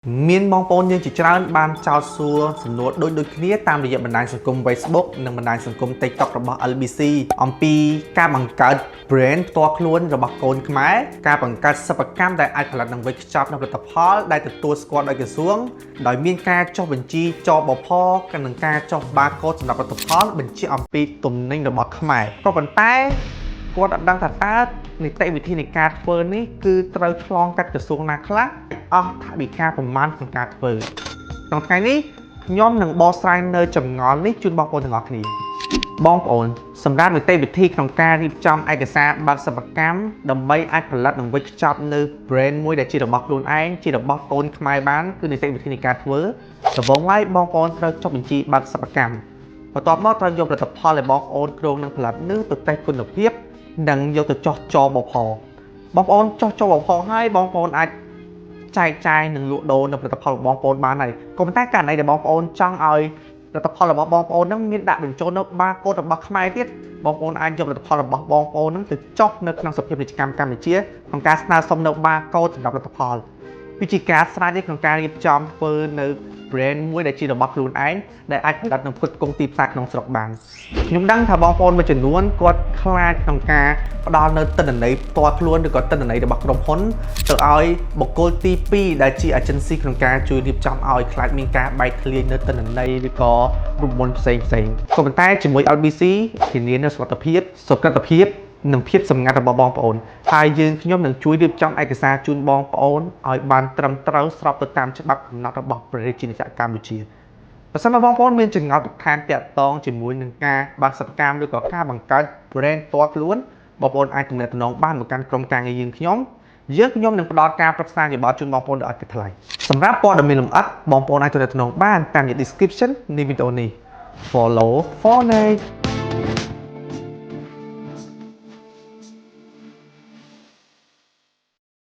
Miên mong bôn nhưng chỉ trơn ban trao xua sầm nốt đôi kia tam địa bàn đài sừng cung Facebook និងបណ្ដាញសង្គម TikTok របស់ LBC អំពីការបង្កើត brand ផ្ទាល់ខ្លួនរបស់កូនខ្មែរការបង្កើតសិប្បកម្មដែលអាចផលិតនិងវេចខ្ចប់នៅផលិតផលដែលទទួលស្គាល់ដោយក្រសួងដោយមានការចុះបញ្ជីចបផនិងការចុះ barcode សម្រាប់ផលិតផលបញ្ជាក់អំពីទំនិញរបស់ខ្មែរក៏ប៉ុន្តែគាត់អត់ដឹងថាតើនីតិវិធីនៃការធ្វើនេះគឺត្រូវឆ្លងកាត់ក្រសួងណាខ្លះអស់ថវិកាប្រមាណក្នុងការធ្វើក្នុងថ្ងៃនេះខ្ញុំនឹងបកស្រាយនៅចម្ងល់នេះជូនបងប្អូនទាំងអស់គ្នាបងប្អូនសម្រាប់នីតិវិធីក្នុងការរៀបចំឯកសារបើកសិប្បកម្មដើម្បីអាចផលិតនិងវេចខ្ចប់នៅ brand មួយដែលជារបស់ខ្លួនឯងជារបស់កូនខ្មែរបានគឺនីតិវិធីនៃការធ្វើដំបូងឡើយបងប្អូនត្រូវចុះបញ្ជីបើកសិប្បកម្មបន្ទាប់មកត្រូវយកផលិតផលដែលបងប្អូនគ្រោងនឹងផលិតនឹងទៅតេស្តគុណភាពនិងយកទៅចុះចបផបងប្អូនចុះចបផហើយបងប្អូនអាចចែកចាយនិងលក់ដូរនៅផលិតផលរបស់បងប្អូនបានហើយក៏ប៉ុន្តែករណីដែលបងប្អូនចង់ឲ្យផលិតផលរបស់បងប្អូននឹងមានដាក់បញ្ចូលនៅ barcode របស់ខ្មែរទៀតបងប្អូនអាចយកផលិតផលរបស់បងប្អូននឹងទៅចុះនៅក្នុងសភាពាណិជ្ជកម្មកម្ពុជាក្នុងការស្នើសុំនៅ barcode សម្រាប់ផលិតផលវិធីការស្រាវជ្រាវក្នុងការរៀបចំធ្វើនៅ brand មួយដែលជារបស់ខ្លួនឯងដែលអាចផលិតនិងផ្គត់ផ្គង់ទីផ្សារក្នុងស្រុកបានខ្ញុំដឹងថាបងប្អូនមួយចំនួនគាត់ខ្លាចក្នុងការផ្ដល់នៅទិន្នន័យផ្ទាល់ខ្លួនឬក៏ទិន្នន័យរបស់ក្រុមហ៊ុនទៅឲ្យបុគ្គលទី2ដែលជា agency ក្នុងការជួយរៀបចំឲ្យខ្លាចមានការបែកធ្លាយនៅទិន្នន័យឬក៏រូបមន្តផ្សេងក៏ប៉ុន្តែជាមួយ LBC ធានានូវសុវត្ថិភាពសុខភាពនិងភាពសម្ងាត់របស់បងប្អូនហើយយើងខ្ញុំនឹងជួយរៀបចំឯកសារជូនបងប្អូនឲ្យបានត្រឹមត្រូវស្របទៅតាមច្បាប់កំណត់របស់ប្រជាជាតិកម្ពុជាបើសិនមកបងប្អូនមានចម្ងល់បន្ថែមទាក់ទងជាមួយនឹងការបើកសិប្បកម្មឬក៏ការបង្កើត brand ផ្ទាល់ខ្លួនបងប្អូនអាចទំនាក់ទំនងបានមកកាន់ក្រុមការងារយើងខ្ញុំនឹងផ្ដល់ការប្រឹក្សាយោបល់ជូនបងប្អូនដោយឥតគិតថ្លៃសម្រាប់ព័ត៌មានលម្អិតបងប្អូនអាចទំនាក់ទំនងបានតាម description នៃវីដេអូនេះ Follow for Nate